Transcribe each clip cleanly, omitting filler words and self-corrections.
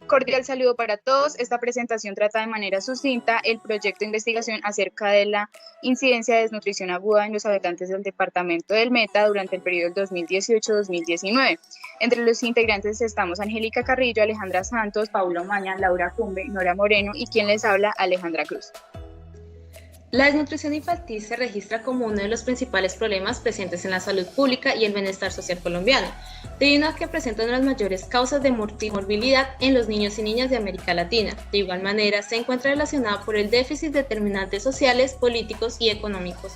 Cordial saludo para todos. Esta presentación trata de manera sucinta el proyecto de investigación acerca de la incidencia de desnutrición aguda en los habitantes del departamento del Meta durante el periodo 2018-2019. Entre los integrantes estamos Angélica Carrillo, Alejandra Santos, Paula Omaña, Laura Cumbe, Nora Moreno y quien les habla, Alejandra Cruz. La desnutrición infantil se registra como uno de los principales problemas presentes en la salud pública y el bienestar social colombiano, debido a que presenta una de las mayores causas de morbilidad en los niños y niñas de América Latina. De igual manera, se encuentra relacionada por el déficit de determinantes sociales, políticos y económicos.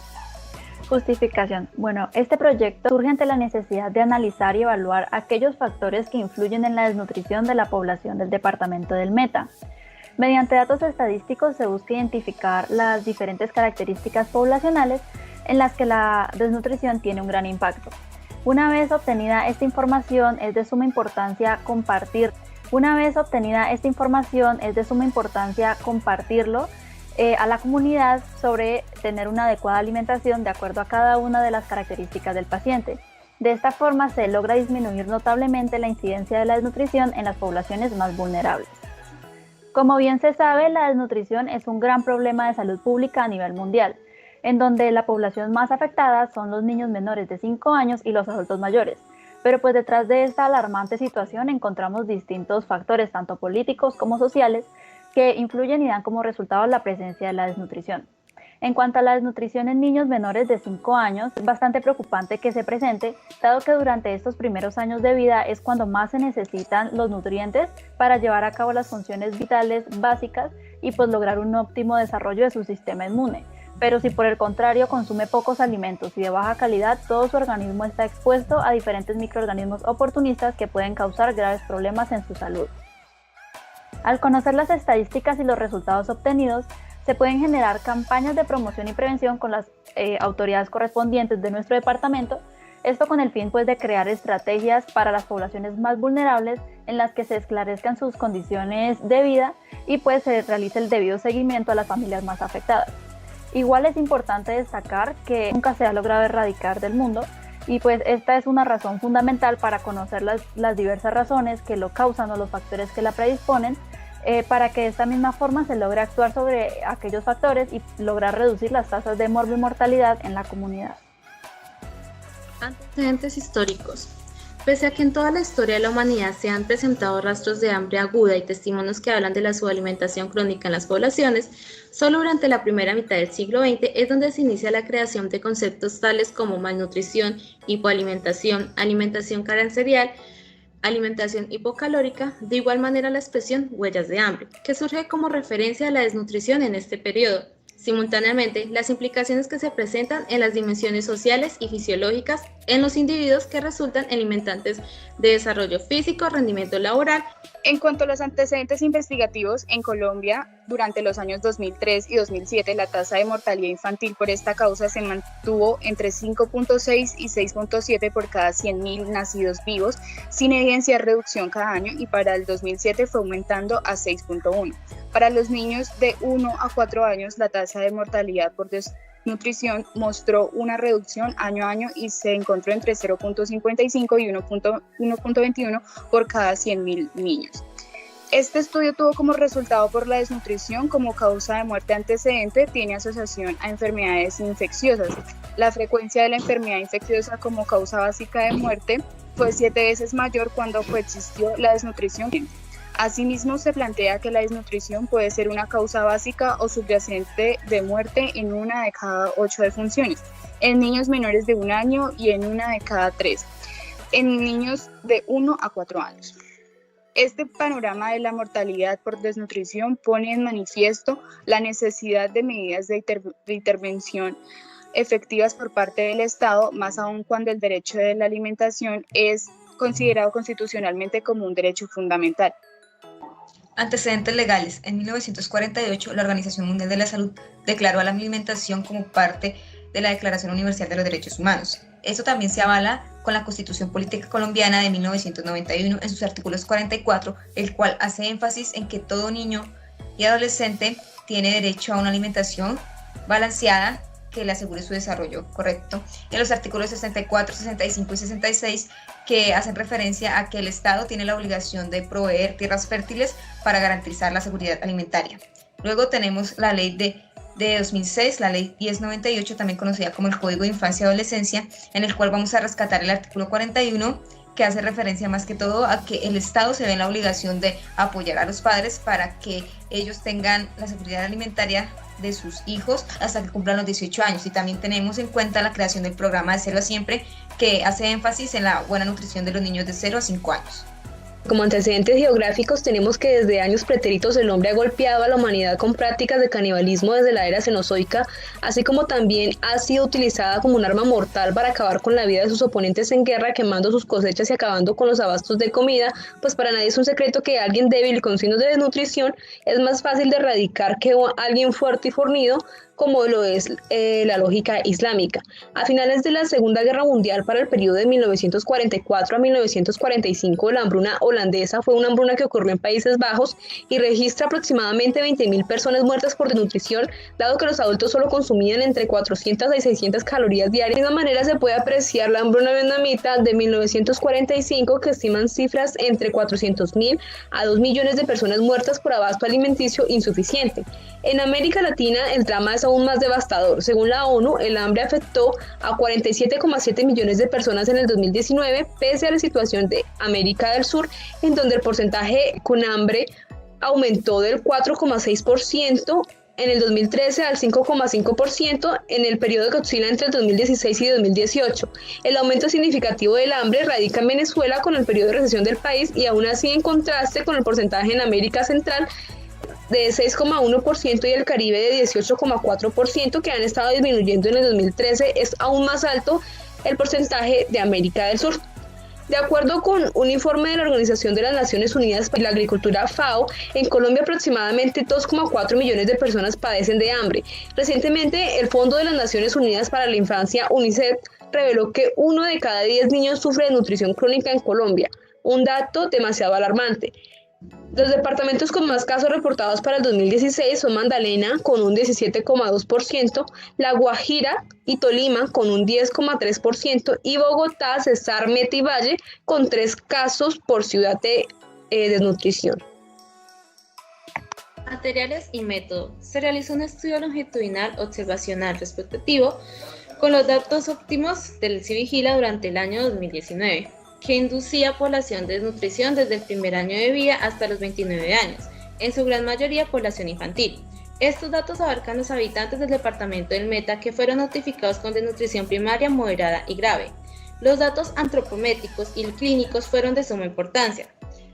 Justificación. Bueno, este proyecto surge ante la necesidad de analizar y evaluar aquellos factores que influyen en la desnutrición de la población del departamento del Meta. Mediante datos estadísticos se busca identificar las diferentes características poblacionales en las que la desnutrición tiene un gran impacto. Una vez obtenida esta información, es de suma importancia compartirlo a la comunidad sobre tener una adecuada alimentación de acuerdo a cada una de las características del paciente. De esta forma se logra disminuir notablemente la incidencia de la desnutrición en las poblaciones más vulnerables. Como bien se sabe, la desnutrición es un gran problema de salud pública a nivel mundial, en donde la población más afectada son los niños menores de 5 años y los adultos mayores. Pero pues detrás de esta alarmante situación encontramos distintos factores, tanto políticos como sociales, que influyen y dan como resultado la presencia de la desnutrición. En cuanto a la desnutrición en niños menores de 5 años, es bastante preocupante que se presente, dado que durante estos primeros años de vida es cuando más se necesitan los nutrientes para llevar a cabo las funciones vitales básicas y pues lograr un óptimo desarrollo de su sistema inmune. Pero si por el contrario consume pocos alimentos y de baja calidad, todo su organismo está expuesto a diferentes microorganismos oportunistas que pueden causar graves problemas en su salud. Al conocer las estadísticas y los resultados obtenidos, se pueden generar campañas de promoción y prevención con las autoridades correspondientes de nuestro departamento, esto con el fin pues, de crear estrategias para las poblaciones más vulnerables en las que se esclarezcan sus condiciones de vida y pues se realice el debido seguimiento a las familias más afectadas. Igual es importante destacar que nunca se ha logrado erradicar del mundo y pues esta es una razón fundamental para conocer las diversas razones que lo causan o los factores que la predisponen, para que de esta misma forma se logre actuar sobre aquellos factores y lograr reducir las tasas de morbimortalidad en la comunidad. Antecedentes históricos. Pese a que en toda la historia de la humanidad se han presentado rastros de hambre aguda y testimonios que hablan de la subalimentación crónica en las poblaciones, solo durante la primera mitad del siglo XX es donde se inicia la creación de conceptos tales como malnutrición, hipoalimentación, alimentación carencial, alimentación hipocalórica, de igual manera la expresión huellas de hambre, que surge como referencia a la desnutrición en este periodo. Simultáneamente, las implicaciones que se presentan en las dimensiones sociales y fisiológicas en los individuos que resultan en limitantes de desarrollo físico, rendimiento laboral. En cuanto a los antecedentes investigativos, en Colombia, durante los años 2003 y 2007, la tasa de mortalidad infantil por esta causa se mantuvo entre 5.6 y 6.7 por cada 100.000 nacidos vivos, sin evidencia de reducción cada año, y para el 2007 fue aumentando a 6.1. Para los niños de 1 a 4 años, la tasa de mortalidad por desnutrición mostró una reducción año a año y se encontró entre 0.55 y 1.21 por cada 100.000 niños. Este estudio tuvo como resultado por la desnutrición como causa de muerte antecedente, tiene asociación a enfermedades infecciosas. La frecuencia de la enfermedad infecciosa como causa básica de muerte fue 7 veces mayor cuando coexistió la desnutrición. Asimismo, se plantea que la desnutrición puede ser una causa básica o subyacente de muerte en una de cada 8 defunciones, en niños menores de 1 año y en una de cada 3, en niños de 1 a 4 años. Este panorama de la mortalidad por desnutrición pone en manifiesto la necesidad de medidas de intervención efectivas por parte del Estado, más aún cuando el derecho de la alimentación es considerado constitucionalmente como un derecho fundamental. Antecedentes legales. En 1948, la Organización Mundial de la Salud declaró a la alimentación como parte de la Declaración Universal de los Derechos Humanos. Esto también se avala con la Constitución Política Colombiana de 1991 en sus artículos 44, el cual hace énfasis en que todo niño y adolescente tiene derecho a una alimentación balanceada que le asegure su desarrollo correcto. Y en los artículos 64, 65 y 66 que hacen referencia a que el Estado tiene la obligación de proveer tierras fértiles para garantizar la seguridad alimentaria. Luego tenemos la ley de 2006, la ley 1098, también conocida como el Código de Infancia y Adolescencia, en el cual vamos a rescatar el artículo 41, que hace referencia más que todo a que el Estado se ve en la obligación de apoyar a los padres para que ellos tengan la seguridad alimentaria de sus hijos hasta que cumplan los 18 años. Y también tenemos en cuenta la creación del programa de Cero a Siempre, que hace énfasis en la buena nutrición de los niños de 0 a 5 años. Como antecedentes geográficos tenemos que desde años pretéritos el hombre ha golpeado a la humanidad con prácticas de canibalismo desde la era cenozoica, así como también ha sido utilizada como un arma mortal para acabar con la vida de sus oponentes en guerra, quemando sus cosechas y acabando con los abastos de comida, pues para nadie es un secreto que alguien débil y con signos de desnutrición es más fácil de erradicar que alguien fuerte y fornido, como lo es la lógica islámica. A finales de la Segunda Guerra Mundial, para el periodo de 1944 a 1945, la hambruna holandesa fue una hambruna que ocurrió en Países Bajos y registra aproximadamente 20.000 personas muertas por desnutrición, dado que los adultos solo consumían entre 400 y 600 calorías diarias. De esa manera se puede apreciar la hambruna vietnamita de 1945, que estiman cifras entre 400.000 a 2 millones de personas muertas por abasto alimenticio insuficiente. En América Latina, el drama es aún más devastador. Según la ONU, el hambre afectó a 47,7 millones de personas en el 2019, pese a la situación de América del Sur, en donde el porcentaje con hambre aumentó del 4,6% en el 2013 al 5,5% en el periodo que oscila entre el 2016 y 2018. El aumento significativo del hambre radica en Venezuela con el periodo de recesión del país y aún así en contraste con el porcentaje en América Central de 6,1% y el Caribe de 18,4%, que han estado disminuyendo en el 2013, es aún más alto el porcentaje de América del Sur. De acuerdo con un informe de la Organización de las Naciones Unidas para la Agricultura FAO, en Colombia aproximadamente 2,4 millones de personas padecen de hambre. Recientemente, el Fondo de las Naciones Unidas para la Infancia, UNICEF, reveló que 1 de cada 10 niños sufre de nutrición crónica en Colombia, un dato demasiado alarmante. Los departamentos con más casos reportados para el 2016 son Magdalena con un 17,2%, La Guajira y Tolima con un 10,3% y Bogotá, Cesar, Meta y Valle con 3 casos por ciudad de desnutrición. Materiales y método. Se realizó un estudio longitudinal observacional respectivo con los datos óptimos del Civigila durante el año 2019. Que inducía población de desnutrición desde el primer año de vida hasta los 29 años, en su gran mayoría población infantil. Estos datos abarcan los habitantes del departamento del Meta que fueron notificados con desnutrición primaria, moderada y grave. Los datos antropométricos y clínicos fueron de suma importancia.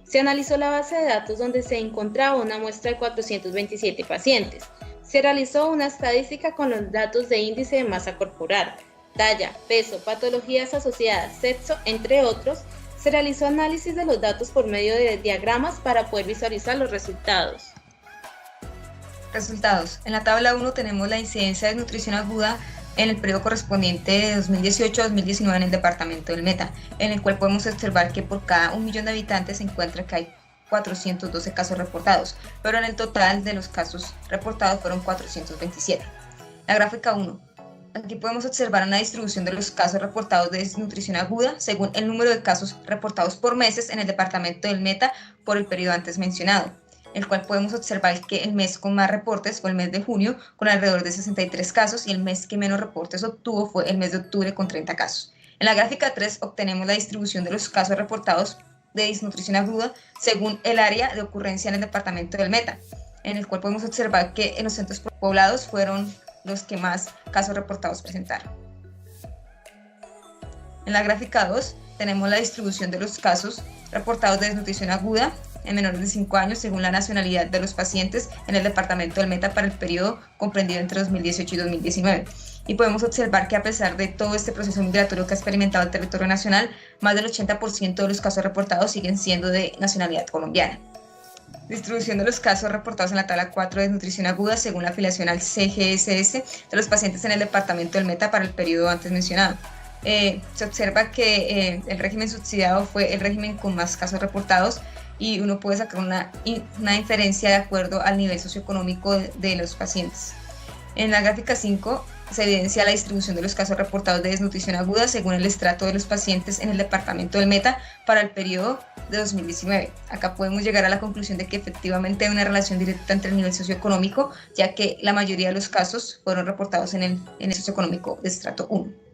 Se analizó la base de datos donde se encontraba una muestra de 427 pacientes. Se realizó una estadística con los datos de índice de masa corporal, talla, peso, patologías asociadas, sexo, entre otros. Se realizó análisis de los datos por medio de diagramas para poder visualizar los resultados. Resultados. En la tabla 1 tenemos la incidencia de desnutrición aguda en el periodo correspondiente de 2018 a 2019 en el departamento del Meta, en el cual podemos observar que por cada 1 millón de habitantes se encuentra que hay 412 casos reportados, pero en el total de los casos reportados fueron 427. La gráfica 1. Aquí podemos observar una distribución de los casos reportados de desnutrición aguda según el número de casos reportados por meses en el departamento del Meta por el periodo antes mencionado, el cual podemos observar que el mes con más reportes fue el mes de junio con alrededor de 63 casos y el mes que menos reportes obtuvo fue el mes de octubre con 30 casos. En la gráfica 3 obtenemos la distribución de los casos reportados de desnutrición aguda según el área de ocurrencia en el departamento del Meta, en el cual podemos observar que en los centros poblados fueron los que más casos reportados presentaron. En la gráfica 2 tenemos la distribución de los casos reportados de desnutrición aguda en menores de 5 años según la nacionalidad de los pacientes en el departamento del Meta para el periodo comprendido entre 2018 y 2019. Y podemos observar que a pesar de todo este proceso migratorio que ha experimentado el territorio nacional, más del 80% de los casos reportados siguen siendo de nacionalidad colombiana. Distribución de los casos reportados en la tabla 4 de desnutrición aguda según la afiliación al CGSS de los pacientes en el departamento del Meta para el periodo antes mencionado. Se observa que el régimen subsidiado fue el régimen con más casos reportados y uno puede sacar una inferencia de acuerdo al nivel socioeconómico de los pacientes. En la gráfica 5 se evidencia la distribución de los casos reportados de desnutrición aguda según el estrato de los pacientes en el departamento del Meta para el periodo de 2019. Acá podemos llegar a la conclusión de que efectivamente hay una relación directa entre el nivel socioeconómico, ya que la mayoría de los casos fueron reportados en el socioeconómico de estrato 1.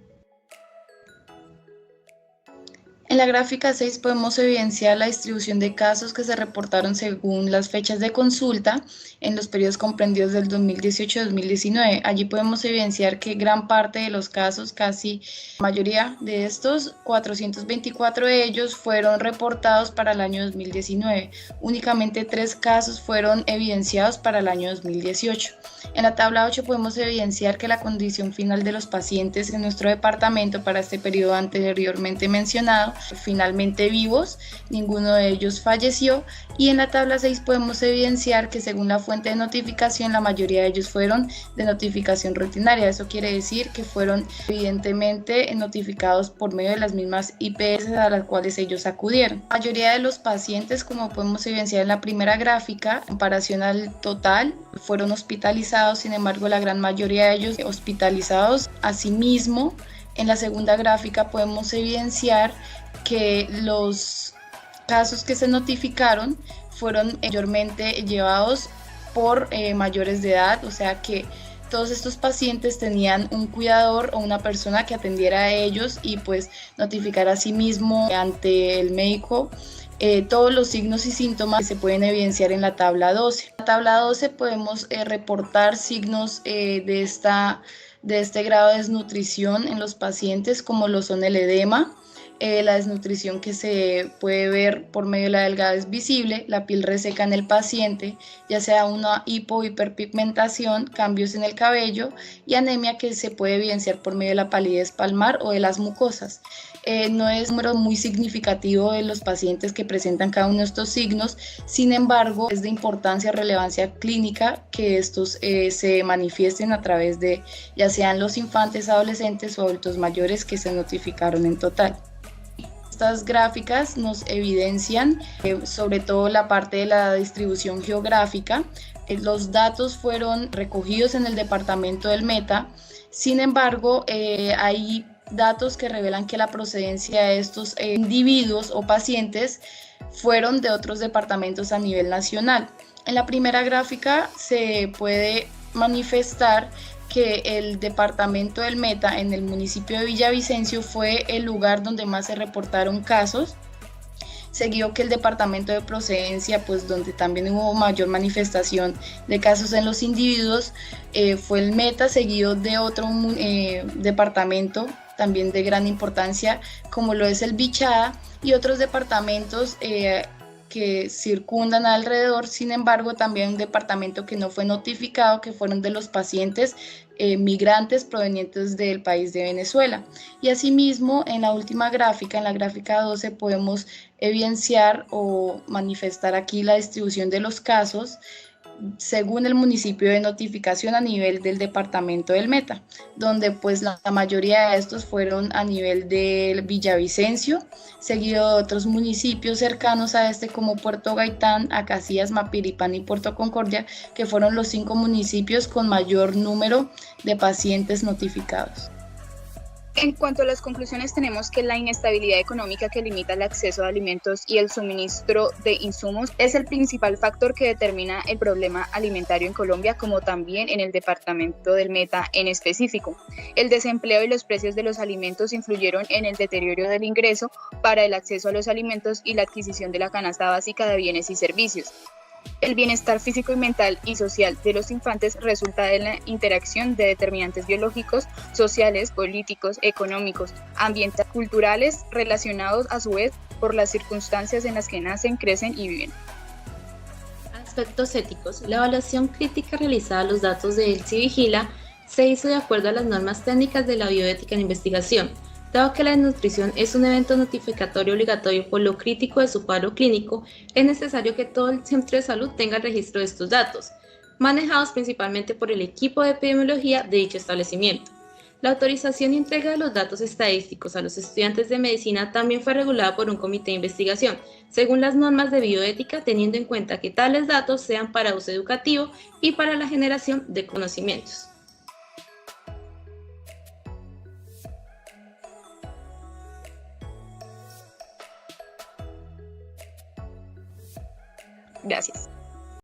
En la gráfica 6 podemos evidenciar la distribución de casos que se reportaron según las fechas de consulta en los periodos comprendidos del 2018-2019. Allí podemos evidenciar que gran parte de los casos, casi la mayoría de estos, 424 de ellos fueron reportados para el año 2019. Únicamente 3 casos fueron evidenciados para el año 2018. En la tabla 8 podemos evidenciar que la condición final de los pacientes en nuestro departamento para este periodo anteriormente mencionado, finalmente vivos, ninguno de ellos falleció, y en la tabla 6 podemos evidenciar que según la fuente de notificación la mayoría de ellos fueron de notificación rutinaria. Eso quiere decir que fueron evidentemente notificados por medio de las mismas IPS a las cuales ellos acudieron. La mayoría de los pacientes, como podemos evidenciar en la primera gráfica, en comparación al total, fueron hospitalizados, sin embargo la gran mayoría de ellos hospitalizados. Asimismo, en la segunda gráfica podemos evidenciar que los casos que se notificaron fueron mayormente llevados por mayores de edad, o sea que todos estos pacientes tenían un cuidador o una persona que atendiera a ellos y pues notificar a sí mismo ante el médico todos los signos y síntomas que se pueden evidenciar en la tabla 12. En la tabla 12 podemos reportar signos de este grado de desnutrición en los pacientes, como lo son el edema, la desnutrición que se puede ver por medio de la delgadez visible, la piel reseca en el paciente, ya sea una hiperpigmentación, cambios en el cabello y anemia que se puede evidenciar por medio de la palidez palmar o de las mucosas. No es un número muy significativo de los pacientes que presentan cada uno de estos signos, sin embargo es de importancia y relevancia clínica que estos se manifiesten a través de ya sean los infantes, adolescentes o adultos mayores que se notificaron en total. Estas gráficas nos evidencian sobre todo la parte de la distribución geográfica. Los datos fueron recogidos en el departamento del Meta, sin embargo hay datos que revelan que la procedencia de estos individuos o pacientes fueron de otros departamentos a nivel nacional. En la primera gráfica se puede manifestar que el departamento del Meta en el municipio de Villavicencio fue el lugar donde más se reportaron casos, seguido que el departamento de procedencia, pues donde también hubo mayor manifestación de casos en los individuos, fue el Meta, seguido de otro departamento también de gran importancia como lo es el Bichada y otros departamentos que circundan alrededor. Sin embargo, también un departamento que no fue notificado, que fueron de los pacientes migrantes provenientes del país de Venezuela. Y asimismo, en la última gráfica, en la gráfica 12, podemos evidenciar o manifestar aquí la distribución de los casos según el municipio de notificación a nivel del departamento del Meta, donde pues la mayoría de estos fueron a nivel del Villavicencio, seguido de otros municipios cercanos a este como Puerto Gaitán, Acacías, Mapiripán y Puerto Concordia, que fueron los 5 municipios con mayor número de pacientes notificados. En cuanto a las conclusiones, tenemos que la inestabilidad económica que limita el acceso a alimentos y el suministro de insumos es el principal factor que determina el problema alimentario en Colombia, como también en el departamento del Meta en específico. El desempleo y los precios de los alimentos influyeron en el deterioro del ingreso para el acceso a los alimentos y la adquisición de la canasta básica de bienes y servicios. El bienestar físico y mental y social de los infantes resulta de la interacción de determinantes biológicos, sociales, políticos, económicos, ambientales, culturales, relacionados a su vez por las circunstancias en las que nacen, crecen y viven. Aspectos éticos. La evaluación crítica realizada a los datos de ELSI Vigila se hizo de acuerdo a las normas técnicas de la bioética en investigación. Dado que la desnutrición es un evento notificatorio obligatorio por lo crítico de su cuadro clínico, es necesario que todo el centro de salud tenga el registro de estos datos, manejados principalmente por el equipo de epidemiología de dicho establecimiento. La autorización y entrega de los datos estadísticos a los estudiantes de medicina también fue regulada por un comité de investigación, según las normas de bioética, teniendo en cuenta que tales datos sean para uso educativo y para la generación de conocimientos. Gracias.